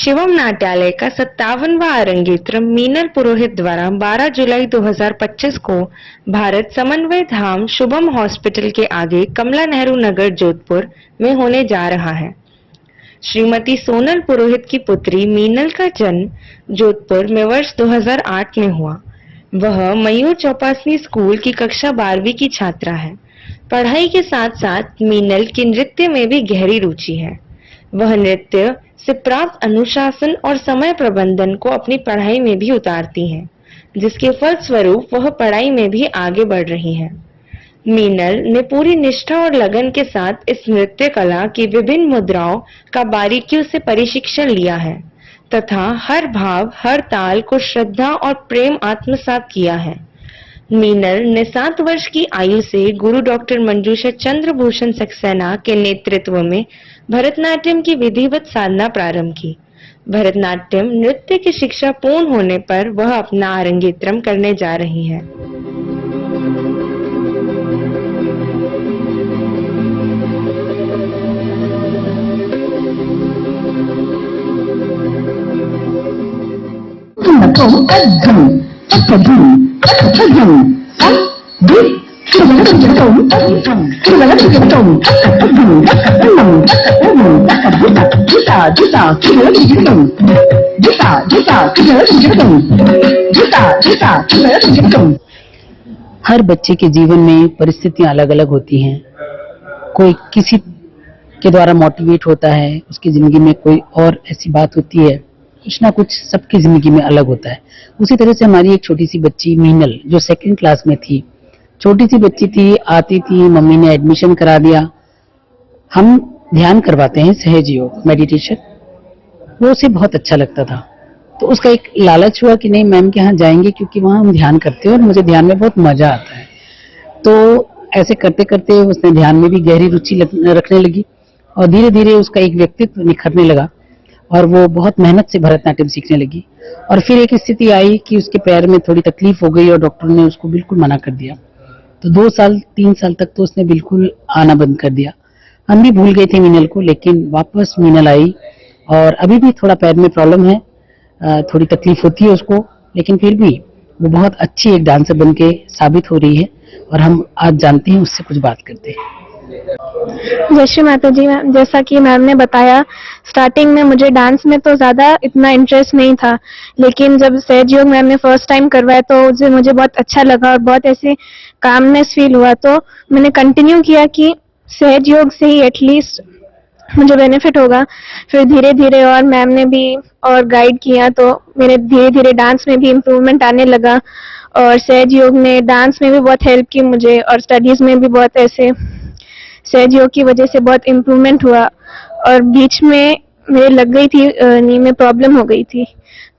शिवम नाट्यालय का 57वां अरंगेट्रम मीनल पुरोहित द्वारा 12 जुलाई 2025 को भारत समन्वय धाम शुभम हॉस्पिटल के आगे कमला नेहरू नगर जोधपुर में होने जा रहा है। श्रीमती सोनल पुरोहित की पुत्री मीनल का जन्म जोधपुर में वर्ष 2008 में हुआ। वह मयूर चौपासनी स्कूल की कक्षा 12वीं की छात्रा है। पढ़ाई के साथ साथ मीनल की नृत्य में भी गहरी रुचि है। वह नृत्य से प्राप्त अनुशासन और समय प्रबंधन को अपनी पढ़ाई में भी उतारती हैं, जिसके फलस्वरूप वह पढ़ाई में भी आगे बढ़ रही हैं। मीनल ने पूरी निष्ठा और लगन के साथ इस नृत्य कला की विभिन्न मुद्राओं का बारीकियों से प्रशिक्षण लिया है तथा हर भाव, हर ताल को श्रद्धा और प्रेम आत्मसात किया है। मीनल ने 7 वर्ष की आयु से गुरु डॉक्टर मंजूषा चंद्रभूषण सक्सेना के नेतृत्व में भरतनाट्यम की विधिवत साधना प्रारंभ की। भरतनाट्यम नृत्य की शिक्षा पूर्ण होने पर वह अपना अरंगेट्रम करने जा रही है। हर बच्चे के जीवन में परिस्थितियां अलग अलग होती हैं। कोई किसी के द्वारा मोटिवेट होता है, उसकी जिंदगी में कोई और ऐसी बात होती है, कुछ ना कुछ सबकी जिंदगी में अलग होता है। उसी तरह से हमारी एक छोटी सी बच्ची मीनल जो 2nd क्लास में थी, छोटी सी बच्ची थी, आती थी, मम्मी ने एडमिशन करा दिया। हम ध्यान करवाते हैं, सहज योग मेडिटेशन, वो उसे बहुत अच्छा लगता था। तो उसका एक लालच हुआ कि नहीं मैम के यहाँ जाएंगे क्योंकि वहाँ हम ध्यान करते हैं और मुझे ध्यान में बहुत मजा आता है। तो ऐसे करते करते उसने ध्यान में भी गहरी रुचि रखने लगी और धीरे धीरे उसका एक व्यक्तित्व निखरने लगा और वो बहुत मेहनत से भरतनाट्यम सीखने लगी। और फिर एक स्थिति आई कि उसके पैर में थोड़ी तकलीफ हो गई और डॉक्टर ने उसको बिल्कुल मना कर दिया। तो 2 साल 3 साल तक तो उसने बिल्कुल आना बंद कर दिया। हम भी भूल गए थे मीनल को, लेकिन वापस मीनल आई और अभी भी थोड़ा पैर में प्रॉब्लम है, थोड़ी तकलीफ होती है उसको, लेकिन फिर भी वो बहुत अच्छी एक डांसर बन के साबित हो रही है और हम आज जानते हैं उससे कुछ बात करते हैं। जय श्री माता जी। मैम, जैसा कि मैम ने बताया, स्टार्टिंग में मुझे डांस में तो ज्यादा इतना इंटरेस्ट नहीं था, लेकिन जब सहज योग मैम ने फर्स्ट टाइम करवाया तो मुझे बहुत अच्छा लगा और बहुत ऐसे कामनेस फील हुआ। तो मैंने कंटिन्यू किया कि सहज योग से ही एटलीस्ट मुझे बेनिफिट होगा। फिर धीरे धीरे और मैम ने भी और गाइड किया तो मेरे धीरे धीरे डांस में भी इम्प्रूवमेंट आने लगा और सहज योग ने डांस में भी बहुत हेल्प की मुझे और स्टडीज में भी बहुत ऐसे सहज योग की वजह से बहुत इम्प्रूवमेंट हुआ। और बीच में मेरे लग गई थी नी में प्रॉब्लम हो गई थी,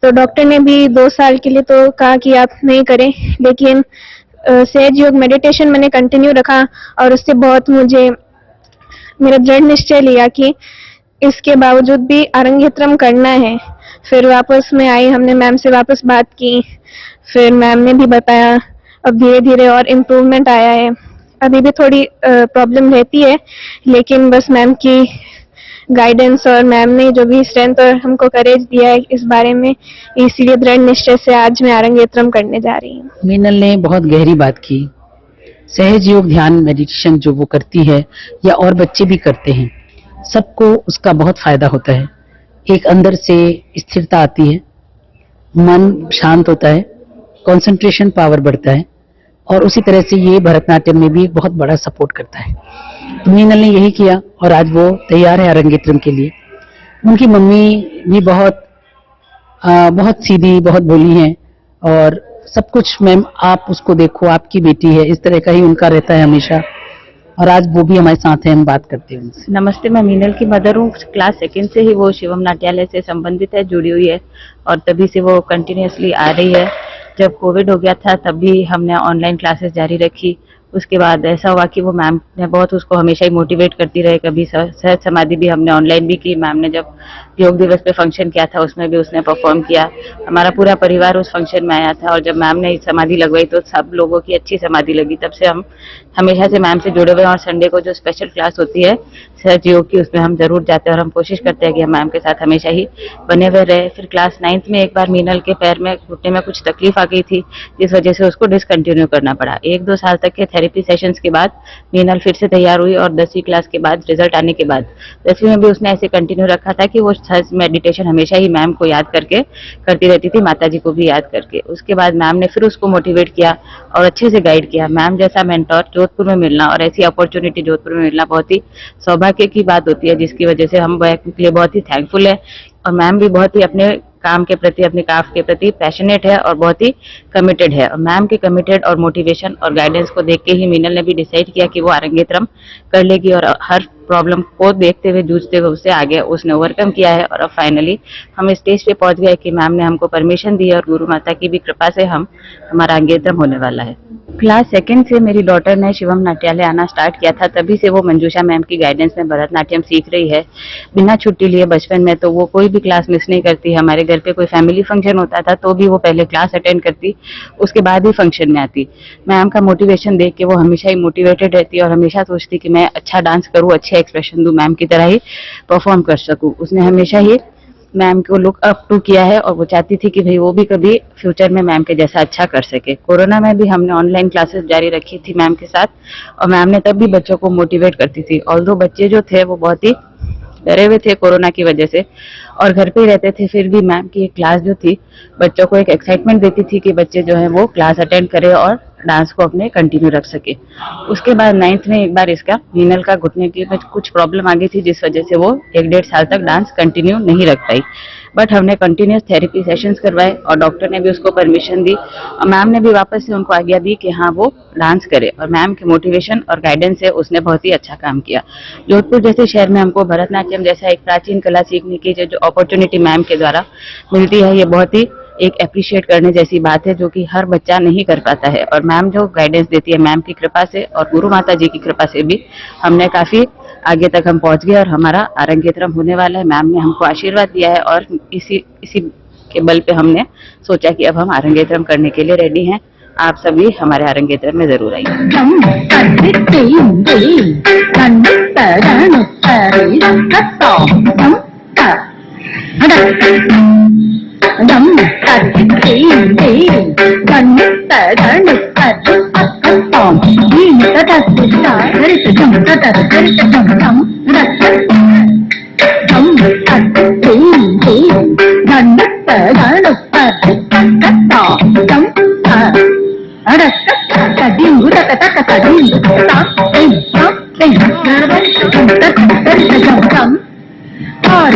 तो डॉक्टर ने भी 2 साल के लिए तो कहा कि आप नहीं करें, लेकिन सहज योग मेडिटेशन मैंने कंटिन्यू रखा और उससे बहुत मुझे मेरा दृढ़ निश्चय लिया कि इसके बावजूद भी अरंगेट्रम करना है। फिर वापस में आई, हमने मैम से वापस बात की, फिर मैम ने भी बताया, अब धीरे धीरे और इम्प्रूवमेंट आया है। अभी भी थोड़ी प्रॉब्लम रहती है, लेकिन बस मैम की गाइडेंस और मैम ने जो भी स्ट्रेंथ और हमको करेज दिया है इस बारे में, इसीलिए दृढ़ निश्चय से आज मैं अरंगेट्रम करने जा रही हूँ। मीनल ने बहुत गहरी बात की। सहज योग ध्यान मेडिटेशन जो वो करती है या और बच्चे भी करते हैं, सबको उसका बहुत फायदा होता है। एक अंदर से स्थिरता आती है, मन शांत होता है, कंसंट्रेशन पावर बढ़ता है और उसी तरह से ये भरतनाट्यम में भी बहुत बड़ा सपोर्ट करता है। तो मीनल ने यही किया और आज वो तैयार है अरंगेट्रम के लिए। उनकी मम्मी भी बहुत सीधी, बहुत भोली हैं और सब कुछ मैम आप उसको देखो, आपकी बेटी है, इस तरह का ही उनका रहता है हमेशा। और आज वो भी हमारे साथ हैं, हम बात करते हैं उनसे। नमस्ते, मैं मीनल की मदर हूँ। क्लास 2nd से ही वो शिवम नाट्यालय से संबंधित है, जुड़ी हुई है और तभी से वो कंटिन्यूअसली आ रही है। जब कोविड हो गया था तब भी हमने ऑनलाइन क्लासेस जारी रखी। उसके बाद ऐसा हुआ कि वो मैम ने बहुत उसको हमेशा ही मोटिवेट करती रहे। कभी सहज समाधि भी हमने ऑनलाइन भी की। मैम ने जब योग दिवस पे फंक्शन किया था, उसमें भी उसने परफॉर्म किया। हमारा पूरा परिवार उस फंक्शन में आया था और जब मैम ने समाधि लगवाई तो सब लोगों की अच्छी समाधि लगी। तब से हम हमेशा से मैम से जुड़े हुए हैं और संडे को जो स्पेशल क्लास होती है सहज योग की, उसमें हम जरूर जाते हैं और हम कोशिश करते हैं कि हम मैम के साथ हमेशा ही बने हुए रहे। फिर क्लास 9th में एक बार मीनल के पैर में, घुटने में कुछ तकलीफ आ गई थी, जिस वजह से उसको डिसकंटिन्यू करना पड़ा। 1-2 साल तक के थेरेपी सेशंस के बाद मीनल फिर से तैयार हुई और 10वीं क्लास के बाद रिजल्ट आने के बाद 10वीं में भी उसने ऐसे कंटिन्यू रखा था कि वो मेडिटेशन हमेशा ही मैम को याद करके करती रहती थी, माता जी को भी याद करके। उसके बाद मैम ने फिर उसको मोटिवेट किया और अच्छे से गाइड किया। मैम जैसा मेंटोर जोधपुर में मिलना और ऐसी अपॉर्चुनिटी जोधपुर में मिलना बहुत ही सौभाग्य की बात होती है, जिसकी वजह से हम के लिए बहुत ही थैंकफुल है। और मैम भी बहुत ही अपने काम के प्रति, अपने काफ के प्रति पैशनेट है और बहुत ही कमिटेड है। और मैम के कमिटेड और मोटिवेशन और गाइडेंस को देख के ही मीनल ने भी डिसाइड किया कि वो आरंगेत्रम कर लेगी और हर प्रॉब्लम को देखते हुए, जूझते हुए उससे आगे उसने ओवरकम किया है। और अब फाइनली हम इस स्टेज पे पहुंच गए कि मैम ने हमको परमिशन दी है और गुरु माता की भी कृपा से हमारा आरंगेत्रम होने वाला है। क्लास 2nd से मेरी डॉटर ने शिवम नाट्यालय आना स्टार्ट किया था, तभी से वो मंजूषा मैम की गाइडेंस में भरतनाट्यम सीख रही है बिना छुट्टी लिए। बचपन में तो वो कोई भी क्लास मिस नहीं करती। हमारे घर पे कोई फैमिली फंक्शन होता था तो भी वो पहले क्लास अटेंड करती, उसके बाद ही फंक्शन में आती। मैम का मोटिवेशन देख के वो हमेशा ही मोटिवेटेड रहती है और हमेशा सोचती कि मैं अच्छा डांस करूँ, अच्छे एक्सप्रेशन दूं, मैम की तरह ही परफॉर्म कर सकूं। उसने हमेशा ही मैम को लुक अप टू किया है और वो चाहती थी कि भाई वो भी कभी फ्यूचर में मैम के जैसा अच्छा कर सके। कोरोना में भी हमने ऑनलाइन क्लासेस जारी रखी थी मैम के साथ और मैम ने तब भी बच्चों को मोटिवेट करती थी। ऑल्दो बच्चे जो थे वो बहुत ही डरे हुए थे कोरोना की वजह से और घर पे ही रहते थे, फिर भी मैम की क्लास जो थी बच्चों को एक एक्साइटमेंट देती थी कि बच्चे जो है वो क्लास अटेंड करे और डांस को अपने कंटिन्यू रख सके। उसके बाद 9th में एक बार इसका मीनल का घुटने की कुछ प्रॉब्लम आ गई थी, जिस वजह से वो 1-1.5 साल तक डांस कंटिन्यू नहीं रख पाई। बट हमने कंटिन्यूस थेरेपी सेशंस करवाए और डॉक्टर ने भी उसको परमिशन दी और मैम ने भी वापस से उनको आज्ञा दी कि हाँ वो डांस करे। और मैम के मोटिवेशन और गाइडेंस से उसने बहुत ही अच्छा काम किया। जोधपुर जैसे शहर में हमको भरतनाट्यम जैसा एक प्राचीन कला सीखने की जो अपॉर्चुनिटी मैम के द्वारा मिलती है, ये बहुत ही एक अप्रिशिएट करने जैसी बात है, जो कि हर बच्चा नहीं कर पाता है। और मैम जो गाइडेंस देती है, मैम की कृपा से और गुरु माता जी की कृपा से भी हमने काफी आगे तक हम पहुंच गए और हमारा आरंगेत्रम होने वाला है। मैम ने हमको आशीर्वाद दिया है और इसी के बल पे हमने सोचा कि अब हम आरंगेत्रम करने के लिए रेडी हैं। आप सभी हमारे आरंगेत्रम में जरूर आइए। और